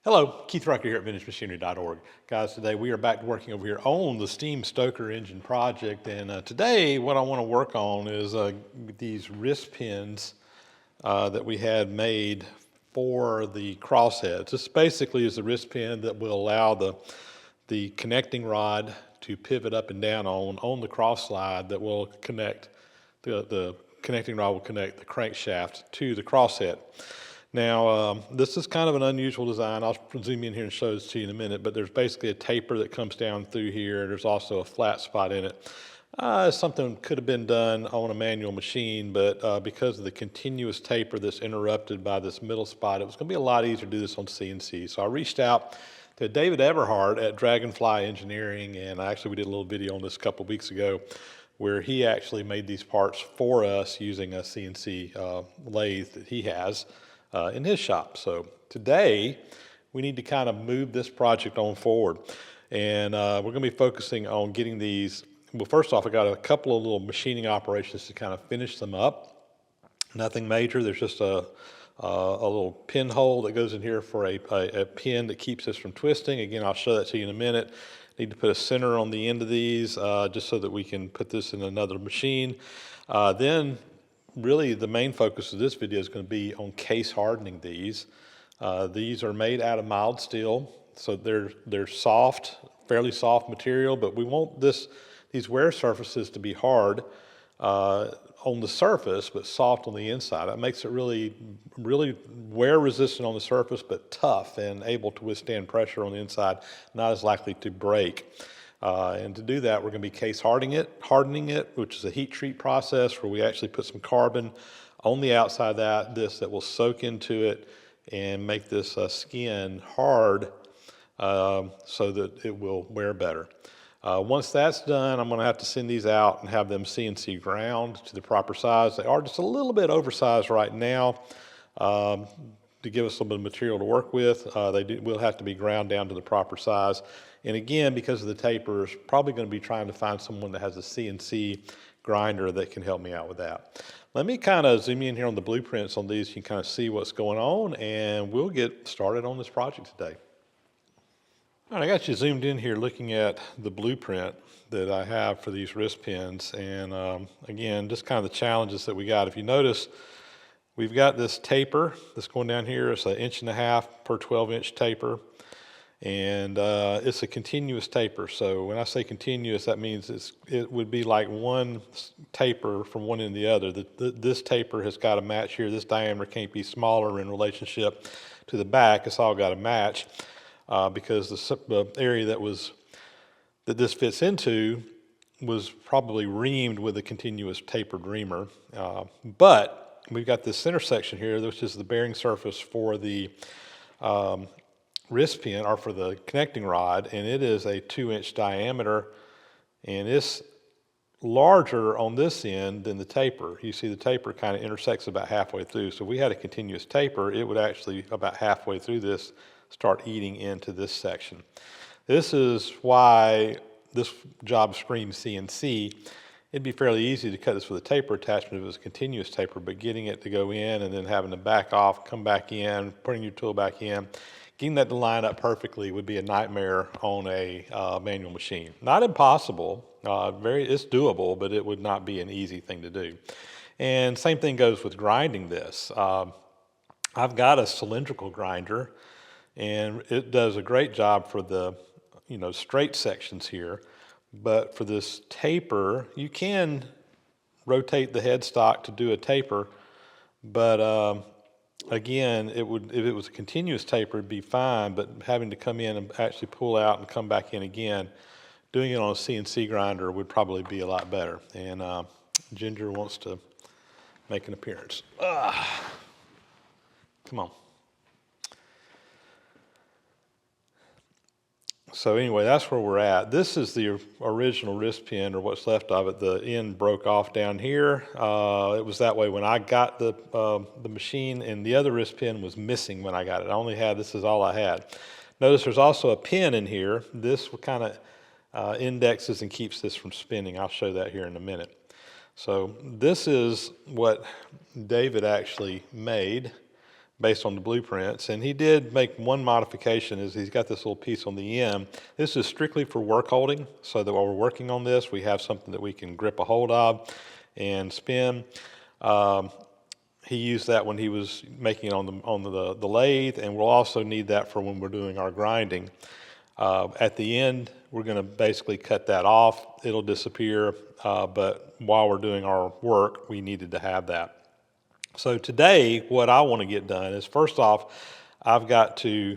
Hello, Keith Rucker here at VintageMachinery.org. Guys, today we are back to working over here on the steam Stoker engine project, and today what I want to work on is these wrist pins that we had made for the crossheads. This basically is the wrist pin that will allow the connecting rod to pivot up and down on the cross slide that will connect, the connecting rod will connect the crankshaft to the crosshead. Now, this is kind of an unusual design. I'll zoom in here and show this to you in a minute, but there's basically a taper that comes down through here. There's also a flat spot in it. Something could have been done on a manual machine, but because of the continuous taper that's interrupted by this middle spot, it was going to be a lot easier to do this on CNC. So I reached out to David Everhart at Dragonfly Engineering, and we did a little video on this a couple weeks ago, where he actually made these parts for us using a CNC lathe that he has in his shop. So today we need to kind of move this project on forward, and we're going to be focusing on getting these. Well, first off, I got a couple of little machining operations to kind of finish them up. Nothing major. There's just a little pinhole that goes in here for a pin that keeps this from twisting. Again, I'll show that to you in a minute. Need to put a center on the end of these just so that we can put this in another machine. Then really the main focus of this video is going to be on case hardening these. These are made out of mild steel, so they're soft, fairly soft material, but we want these wear surfaces to be hard on the surface, but soft on the inside. That makes it really wear resistant on the surface, but tough and able to withstand pressure on the inside, not as likely to break. And to do that, we're going to be case hardening it, which is a heat treat process where we actually put some carbon on the outside of that will soak into it and make this skin hard so that it will wear better. Once that's done, I'm going to have to send these out and have them CNC ground to the proper size. They are just a little bit oversized right now to give us a little bit of material to work with. They will have to be ground down to the proper size. And again, because of the tapers, probably going to be trying to find someone that has a CNC grinder that can help me out with that. Let me kind of zoom in here on the blueprints on these. You can kind of see what's going on, and we'll get started on this project today. All right, I got you zoomed in here looking at the blueprint that I have for these wrist pins. And again, just kind of the challenges that we got. If you notice, we've got this taper that's going down here. It's an 1.5 inch per 12-inch taper. And it's a continuous taper. So when I say continuous, that means it would be like one taper from one end to the other. This taper has got to match here. This diameter can't be smaller in relationship to the back. It's all got to match because the area that this fits into was probably reamed with a continuous tapered reamer. But we've got this center section here, which is the bearing surface for the wrist pin, or for the connecting rod, and it is a 2-inch diameter, and it's larger on this end than the taper. You see the taper kind of intersects about halfway through. So if we had a continuous taper, it would actually about halfway through this start eating into this section. This is why this job screams CNC. It'd be fairly easy to cut this with a taper attachment if it was a continuous taper, but getting it to go in and then having to back off, come back in, putting your tool back in, getting that to line up perfectly would be a nightmare on a manual machine. Not impossible, it's doable, but it would not be an easy thing to do. And same thing goes with grinding this. I've got a cylindrical grinder, and it does a great job for the straight sections here. But for this taper, you can rotate the headstock to do a taper, but again, if it was a continuous taper, it'd be fine, but having to come in and actually pull out and come back in again, doing it on a CNC grinder would probably be a lot better. And Ginger wants to make an appearance. Come on. So anyway, that's where we're at. This is the original wrist pin, or what's left of it. The end broke off down here. It was that way when I got the machine, and the other wrist pin was missing when I got it. This is all I had. Notice there's also a pin in here. This kind of indexes and keeps this from spinning. I'll show that here in a minute. So this is what David actually made. based on the blueprints. And he did make one modification, is he's got this little piece on the end. This is strictly for work holding, so that while we're working on this, we have something that we can grip a hold of and spin. He used that when he was making it on the lathe, and we'll also need that for when we're doing our grinding. At the end, we're going to basically cut that off. It'll disappear, but while we're doing our work, we needed to have that. So today, what I want to get done is, first off, I've got to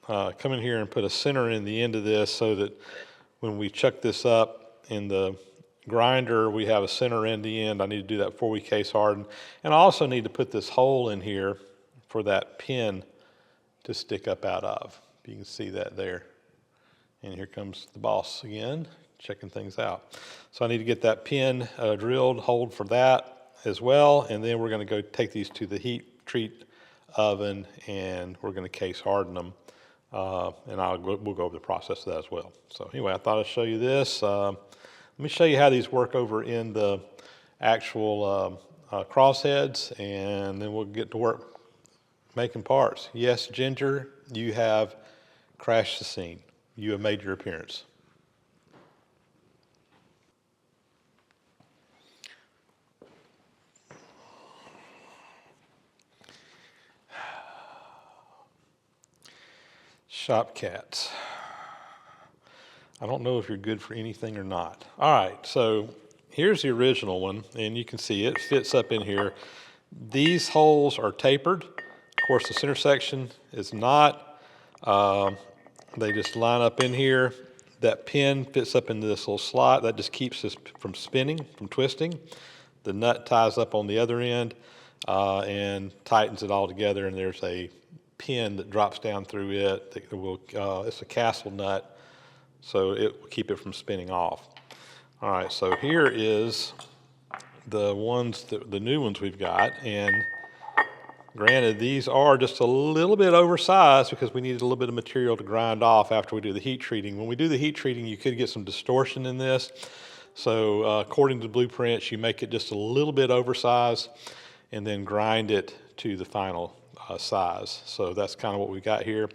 come in here and put a center in the end of this so that when we chuck this up in the grinder, we have a center in the end. I need to do that before we case harden. And I also need to put this hole in here for that pin to stick up out of. You can see that there. And here comes the boss again, checking things out. So I need to get that pin drilled, hold for that as well. And then we're going to go take these to the heat treat oven, and we're going to case harden them. And we'll go over the process of that as well. So anyway, I thought I'd show you this. Let me show you how these work over in the actual crossheads, and then we'll get to work making parts. Yes, Ginger, you have crashed the scene. You have made your appearance. Shop cats. I don't know if you're good for anything or not. All right, so here's the original one, and you can see it fits up in here. These holes are tapered. Of course, the center section is not. They just line up in here. That pin fits up into this little slot. That just keeps this from spinning, from twisting. The nut ties up on the other end and tightens it all together, and there's a pin that drops down through it. That will, it's a castle nut, so it will keep it from spinning off. All right, so here is the new ones we've got, and granted, these are just a little bit oversized because we needed a little bit of material to grind off after we do the heat treating. When we do the heat treating, you could get some distortion in this. So according to the blueprints, you make it just a little bit oversized and then grind it to the final size. So that's kind of what we got here.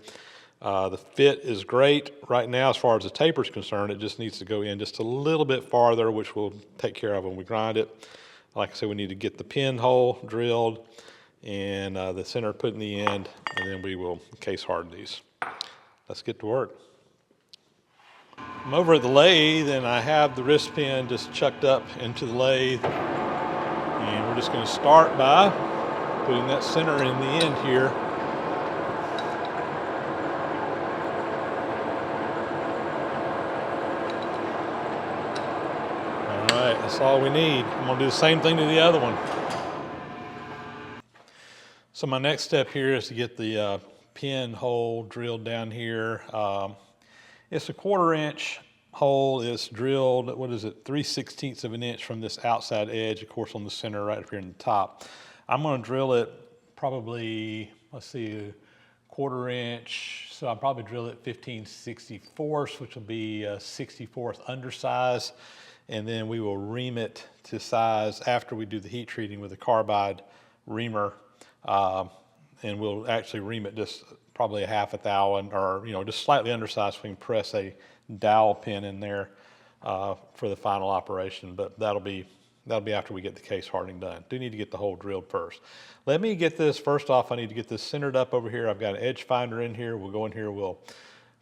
The fit is great right now as far as the taper is concerned. It just needs to go in just a little bit farther, which we'll take care of when we grind it. Like I said, we need to get the pin hole drilled and the center put in the end, and then we will case harden these. Let's get to work. I'm over at the lathe, and I have the wrist pin just chucked up into the lathe, and we're just going to start by putting that center in the end here. All right, that's all we need. I'm going to do the same thing to the other one. So my next step here is to get the pin hole drilled down here. It's a 1/4 inch hole. It's drilled, 3/16 of an inch from this outside edge, of course, on the center right up here in the top. I'm going to drill it probably, let's see, 1/4 inch. So I'll probably drill it 15/64, which will be 64th undersize. And then we will ream it to size after we do the heat treating with a carbide reamer. And we'll actually ream it just probably a 1/2 thou, or just slightly undersized. So we can press a dowel pin in there for the final operation. But that'll be after we get the case hardening done. Do need to get the hole drilled first. Let me get this first off. I need to get this centered up over here. I've got an edge finder in here. We'll go in here. We'll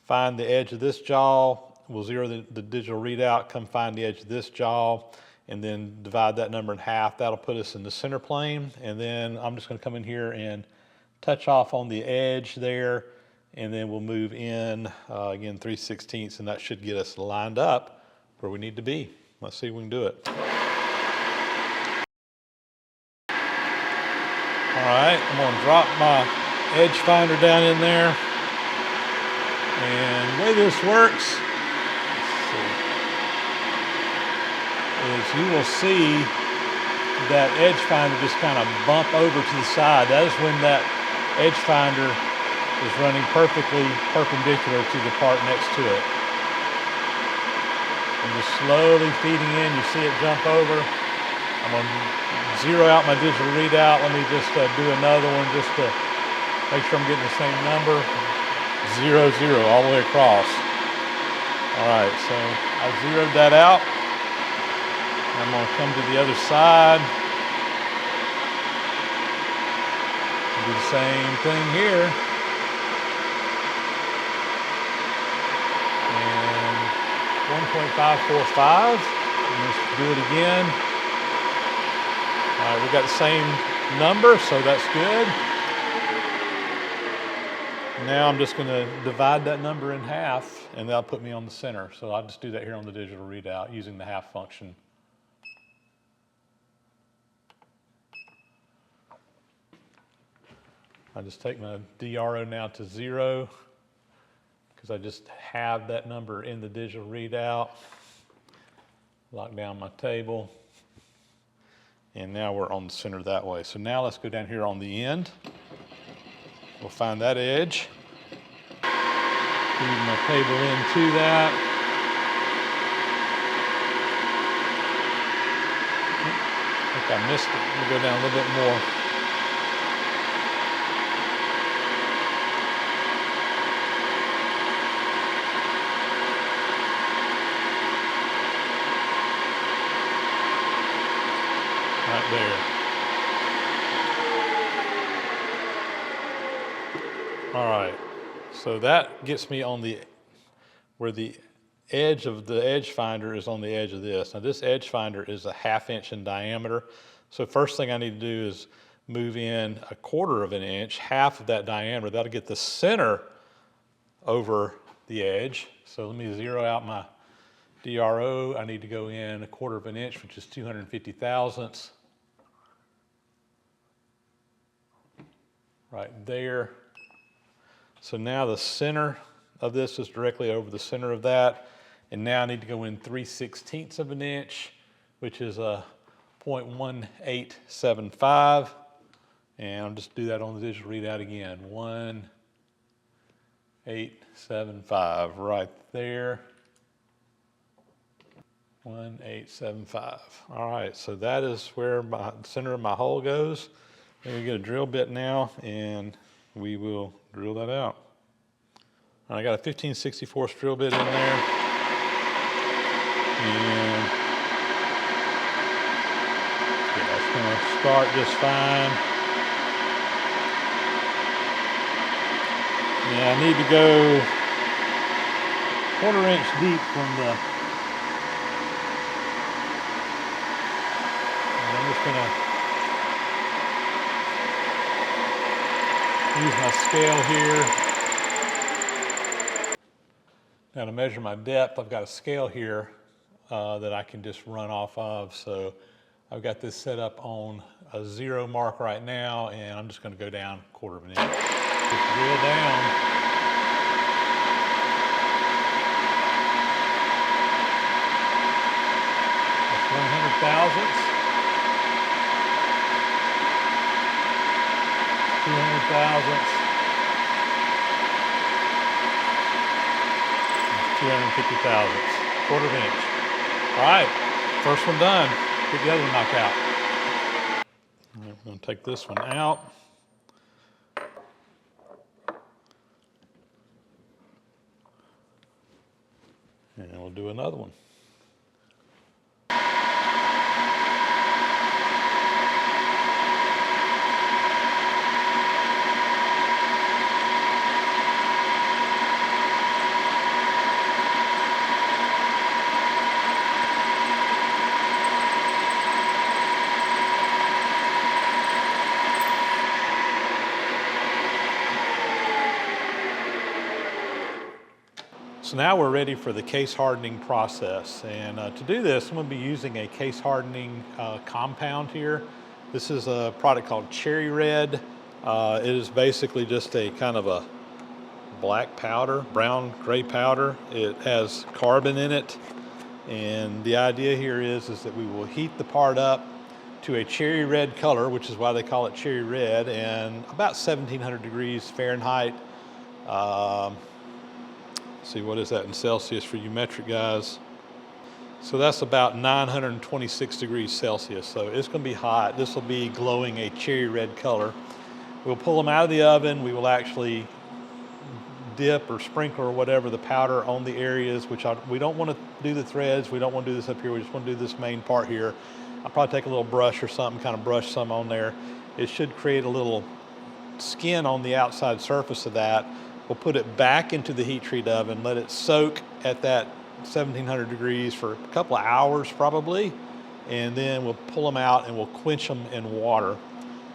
find the edge of this jaw. We'll zero the digital readout. Come find the edge of this jaw, and then divide that number in half. That'll put us in the center plane. And then I'm just going to come in here and touch off on the edge there, and then we'll move in, again, 3/16, and that should get us lined up where we need to be. Let's see if we can do it. All right, I'm going to drop my edge finder down in there. And the way this works, is you will see that edge finder just kind of bump over to the side. That is when that edge finder is running perfectly perpendicular to the part next to it. And just slowly feeding in, you see it jump over. I'm going to zero out my digital readout. Let me just do another one just to Make sure I'm getting the same number. 0, 0 all the way across. All right, so I zeroed that out. I'm going to come to the other side. Do the same thing here. And 1.545. Let's do it again. All right, we got the same number, so that's good. Now I'm just going to divide that number in half, and that'll put me on the center. So I'll just do that here on the digital readout using the half function. I just take my DRO now to 0 because I just have that number in the digital readout. Lock down my table. And now we're on the center that way. So now let's go down here on the end. We'll find that edge. Feed my table into that. I think I missed it. Let me go down a little bit more. Right there. All right, so that gets me on where the edge of the edge finder is on the edge of this. Now this edge finder is a 1/2 inch in diameter. So first thing I need to do is move in 1/4 of an inch, half of that diameter. That'll get the center over the edge. So let me zero out my DRO. I need to go in 1/4 of an inch, which is 250 thousandths. Right there. So now the center of this is directly over the center of that. And now I need to go in 3/16 of an inch, which is a 0.1875. And I'll just do that on the digital readout again. 1.875 right there. 1.875. All right, so that is where my center of my hole goes. I'm going to get a drill bit now, and we will drill that out. I got a 15/64 drill bit in there. And yeah, that's going to start just fine. Yeah, I need to go 1/4 inch deep from the... And I'm just going to use my scale here. Now to measure my depth, I've got a scale here that I can just run off of. So I've got this set up on a 0 mark right now, and I'm just going to go down 1/4 of an inch. Just drill down. That's 100 thousandths. 200 thousandths, 250 thousandths, 1/4 inch. All right, first one done. Get the other one knocked out. I'm going to take this one out. And we'll do another one. So now we're ready for the case hardening process. And to do this, I'm going to be using a case hardening compound here. This is a product called Cherry Red. It is basically just a kind of a black powder, brown gray powder. It has carbon in it. And the idea here is that we will heat the part up to a cherry red color, which is why they call it cherry red, and about 1700 degrees Fahrenheit. See, what is that in Celsius for you metric guys? So that's about 926 degrees Celsius. So it's going to be hot. This will be glowing a cherry red color. We'll pull them out of the oven. We will actually dip or sprinkle or whatever the powder on the areas, we don't want to do the threads. We don't want to do this up here. We just want to do this main part here. I'll probably take a little brush or something, kind of brush some on there. It should create a little skin on the outside surface of that. We'll put it back into the heat treat oven, let it soak at that 1700 degrees for a couple of hours probably, and then we'll pull them out and we'll quench them in water.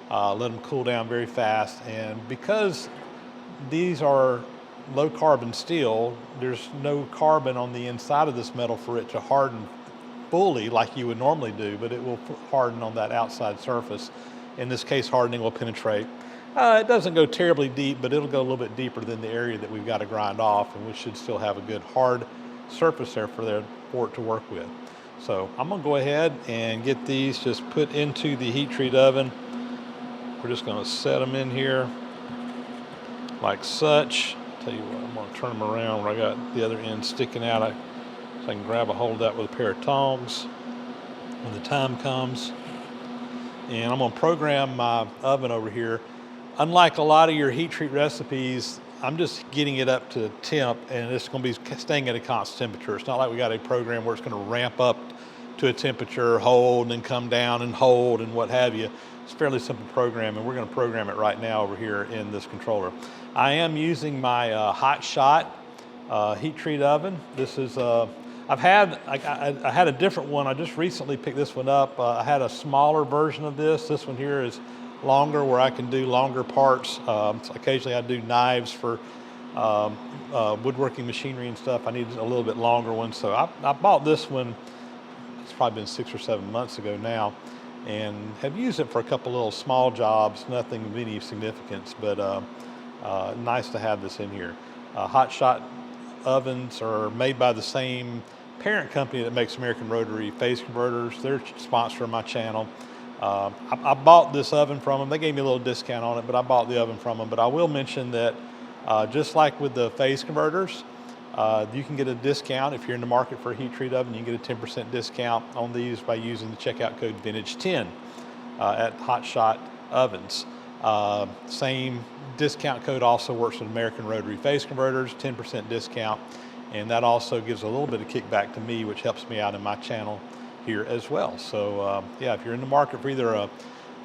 Let them cool down very fast. And because these are low carbon steel, there's no carbon on the inside of this metal for it to harden fully like you would normally do, but it will harden on that outside surface. In this case, hardening will penetrate. It doesn't go terribly deep, but it'll go a little bit deeper than the area that we've got to grind off, and we should still have a good hard surface there for it to work with. So I'm gonna go ahead and get these just put into the heat treat oven. We're just gonna set them in here like such. Tell you what, I'm going to turn them around where I got the other end sticking out, so I can grab a hold of that with a pair of tongs when the time comes. And I'm going to program my oven over here. Unlike a lot of your heat treat recipes, I'm just getting it up to temp, and it's going to be staying at a constant temperature. It's not like we got a program where it's going to ramp up to a temperature, hold, and then come down and hold and what have you. It's a fairly simple program, and we're going to program it right now over here in this controller. I am using my Hot Shot heat treat oven. This is I had a different one. I just recently picked this one up. I had a smaller version of this. This one here is longer, where I can do longer parts. So occasionally I do knives for woodworking machinery and stuff. I need a little bit longer one, so I bought this one. It's probably been 6 or 7 months ago now, and have used it for a couple little small jobs, nothing of any significance, but nice to have this in here. Hot Shot ovens are made by the same parent company that makes American Rotary phase converters. They're a sponsor of my channel. I bought this oven from them. They gave me a little discount on it, but I bought the oven from them. But I will mention that just like with the phase converters, you can get a discount if you're in the market for a heat treat oven. You can get a 10% discount on these by using the checkout code VintageMachinery.org at Hot Shot ovens. Same discount code also works with American Rotary phase converters, 10% discount, and that also gives a little bit of kickback to me, which helps me out in my channel here as well. So yeah, if you're in the market for either a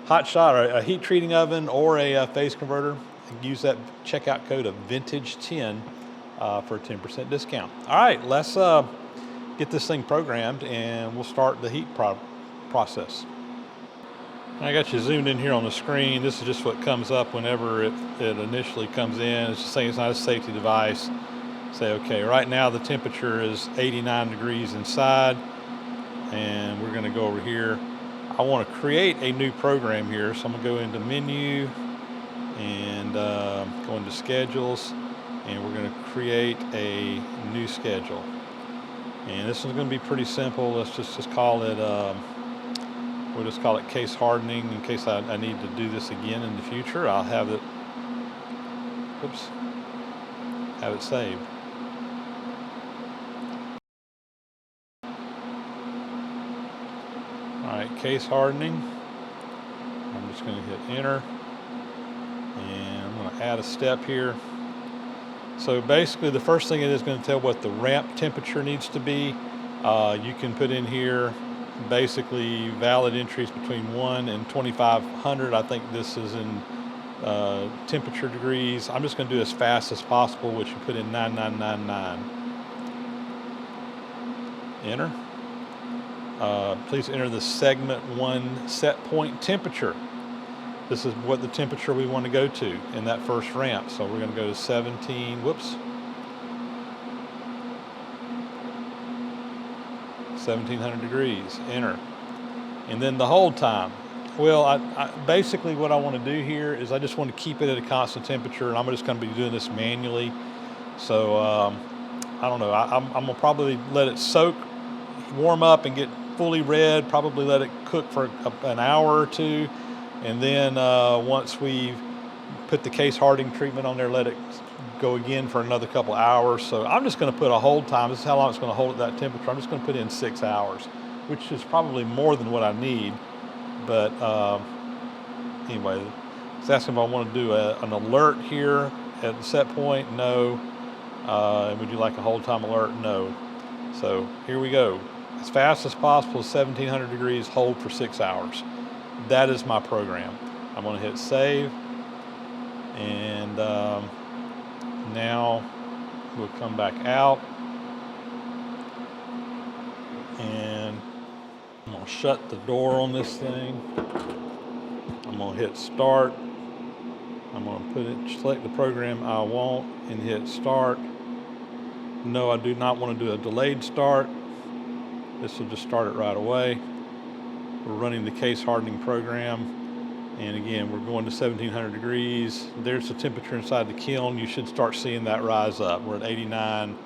Hot Shot or a heat treating oven or a phase converter, use that checkout code of VintageMachinery for a 10% discount. All right, let's get this thing programmed and we'll start the heat process. I got you zoomed in here on the screen. This is just what comes up whenever it initially comes in. It's just saying it's not a safety device. Say, okay, right now the temperature is 89 degrees inside, and we're gonna go over here. I wanna create a new program here, so I'm gonna go into menu and go into schedules, and we're gonna create a new schedule. And this is gonna be pretty simple. Let's just call it, we'll just call it case hardening in case I need to do this again in the future. I'll have it, oops, have it saved. All right, case hardening. I'm just going to hit enter, and I'm going to add a step here. So basically the first thing it is going to tell what the ramp temperature needs to be. You can put in here basically valid entries between 1 and 2500. I think this is in temperature degrees. I'm just going to do as fast as possible, which you put in 9999. Enter. Please enter the segment 1 set point temperature. This is what the temperature we want to go to in that first ramp. So we're going to go to 1700 degrees, enter. And then the hold time. Well, I basically what I want to do here is I just want to keep it at a constant temperature, and I'm just going to be doing this manually. So I don't know, I'm going to probably let it soak, warm up and get fully red, probably let it cook for an hour or two, and then once we've put the case hardening treatment on there, let it go again for another couple hours. So I'm just going to put a hold time. This is how long it's going to hold at that temperature. I'm just going to put in 6 hours, which is probably more than what I need. But anyway, It's asking if I want to do an alert here at the set point. No. And would you like a hold time alert? No. So here we go. As fast as possible, 1700 degrees, hold for 6 hours. That is my program. I'm going to hit save. And now we'll come back out. And I'm going to shut the door on this thing. I'm going to hit start. I'm going to select the program I want and hit start. No, I do not want to do a delayed start. This will just start it right away. We're running the case hardening program. And again, we're going to 1700 degrees. There's the temperature inside the kiln. You should start seeing that rise up. We're at 89.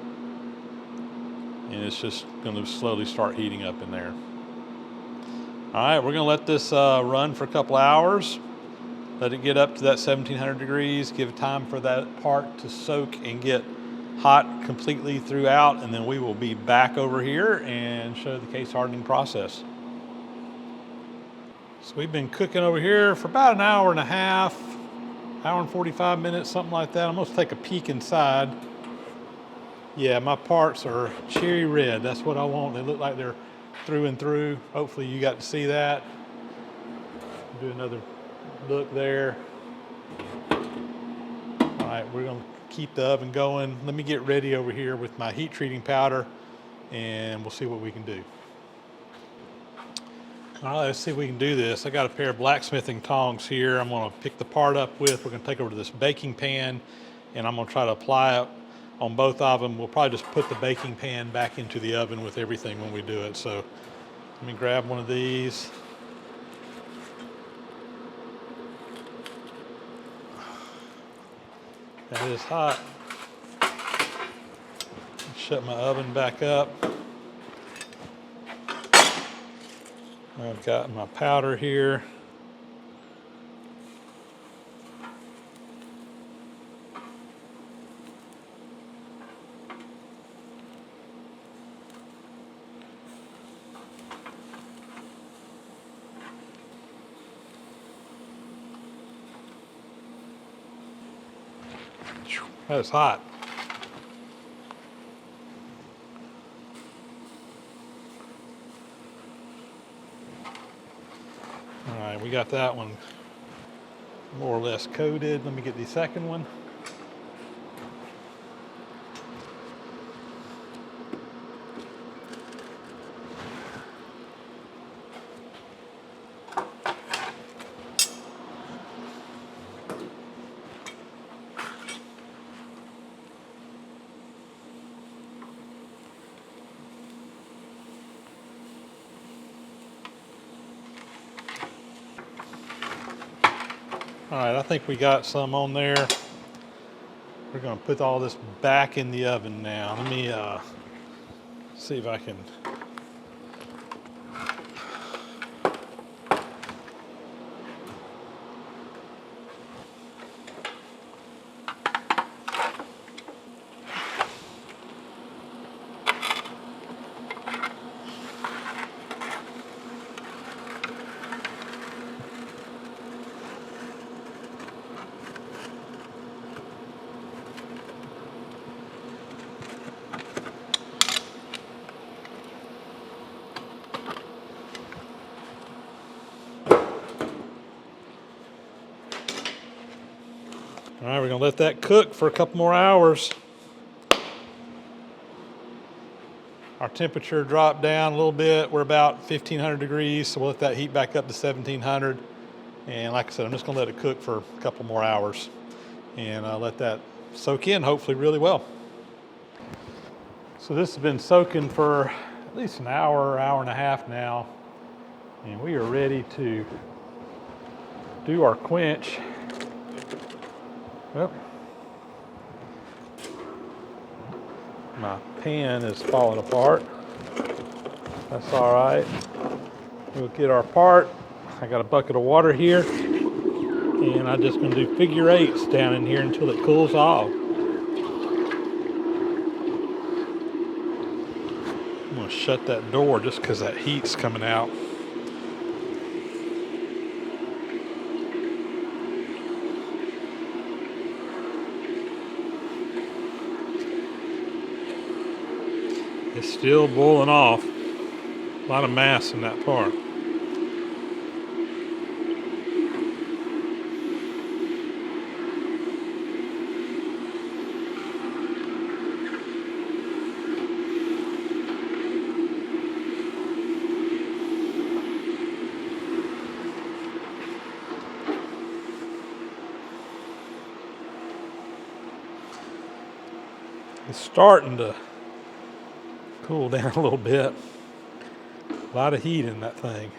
And it's just going to slowly start heating up in there. All right, we're going to let this run for a couple hours. Let it get up to that 1700 degrees. Give time for that part to soak and get hot completely throughout. And then we will be back over here and show the case hardening process. So we've been cooking over here for about an hour and a half, hour and 45 minutes, something like that. I'm going to take a peek inside. Yeah, my parts are cherry red. That's what I want. They look like they're through and through. Hopefully you got to see that. Do another look there. All right, we're going to keep the oven going. Let me get ready over here with my heat treating powder and we'll see what we can do. All right, let's see if we can do this. I got a pair of blacksmithing tongs here. I'm going to pick the part up with. We're going to take over to this baking pan and I'm going to try to apply it on both of them. We'll probably just put the baking pan back into the oven with everything when we do it. So let me grab one of these. That is hot. Shut my oven back up. I've got my powder here. That's hot. All right, we got that one more or less coated. Let me get the second one. All right, I think we got some on there. We're going to put all this back in the oven now. Let me see if I can. All right, we're going to let that cook for a couple more hours. Our temperature dropped down a little bit. We're about 1500 degrees, so we'll let that heat back up to 1700. And like I said, I'm just going to let it cook for a couple more hours and let that soak in, hopefully really well. So this has been soaking for at least an hour, hour and a half now, and we are ready to do our quench. Yep. My pan is falling apart. That's all right. We'll get our part. I got a bucket of water here, and I'm just going to do figure eights down in here until it cools off. I'm going to shut that door just because that heat's coming out. Still boiling off. A lot of mass in that part. It's starting to cool down a little bit. A lot of heat in that thing.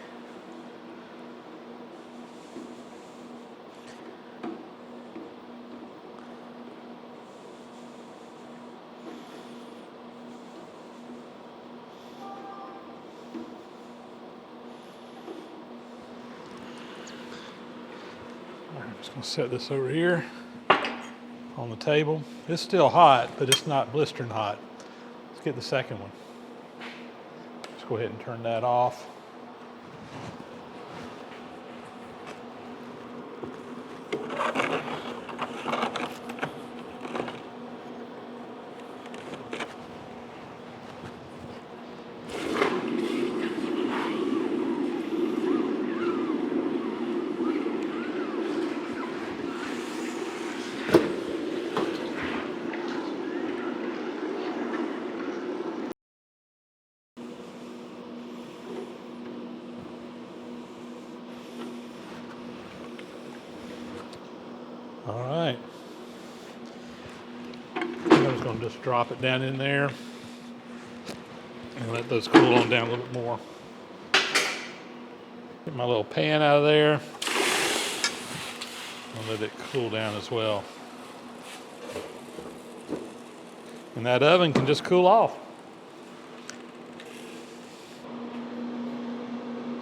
I'm just going to set this over here on the table. It's still hot, but it's not blistering hot. Let's get the second one. Let's go ahead and turn that off. All right. I'm just going to just drop it down in there and let those cool on down a little bit more. Get my little pan out of there and let it cool down as well. And that oven can just cool off.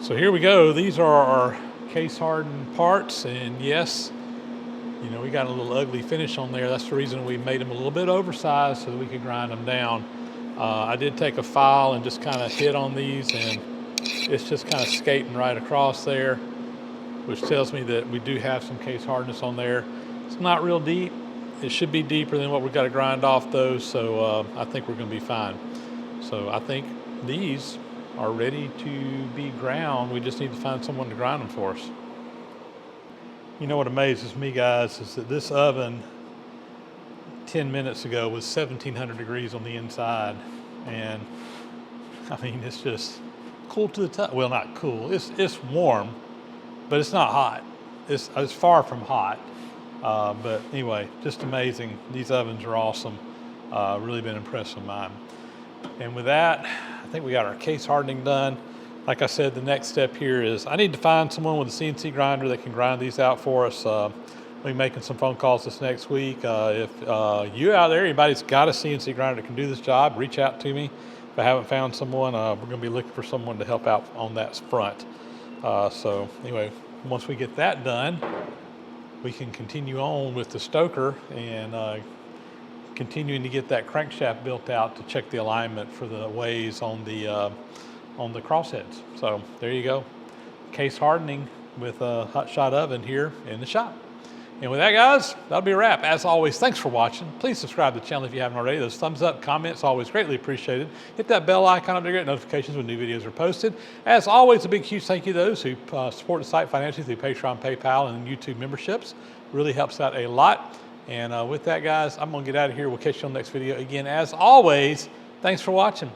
So here we go. These are our case hardened parts, and yes, you know, we got a little ugly finish on there. That's the reason we made them a little bit oversized so that we could grind them down. I did take a file and just kind of hit on these, and it's just kind of skating right across there, which tells me that we do have some case hardness on there. It's not real deep. It should be deeper than what we've got to grind off those, so I think we're going to be fine. So I think these are ready to be ground. We just need to find someone to grind them for us. You know what amazes me, guys, is that this oven 10 minutes ago was 1700 degrees on the inside. And I mean, it's just cool to the touch. Well, not cool, it's warm, but it's not hot. It's far from hot. But anyway, just amazing. These ovens are awesome. Really been impressed with mine. And with that, I think we got our case hardening done. Like I said, the next step here is I need to find someone with a CNC grinder that can grind these out for us. We'll be making some phone calls this next week. If you out there, anybody's got a CNC grinder that can do this job, reach out to me. If I haven't found someone, we're going to be looking for someone to help out on that front. So anyway, once we get that done, we can continue on with the Stoker and continuing to get that crankshaft built out to check the alignment for the ways on the crossheads. So there you go. Case hardening with a hot shot oven here in the shop. And with that, guys, that'll be a wrap. As always, thanks for watching. Please subscribe to the channel if you haven't already. Those thumbs up, comments, always greatly appreciated. Hit that bell icon up there to get notifications when new videos are posted. As always, a big, huge thank you to those who support the site financially through Patreon, PayPal, and YouTube memberships. Really helps out a lot. And with that, guys, I'm going to get out of here. We'll catch you on the next video. Again, as always, thanks for watching.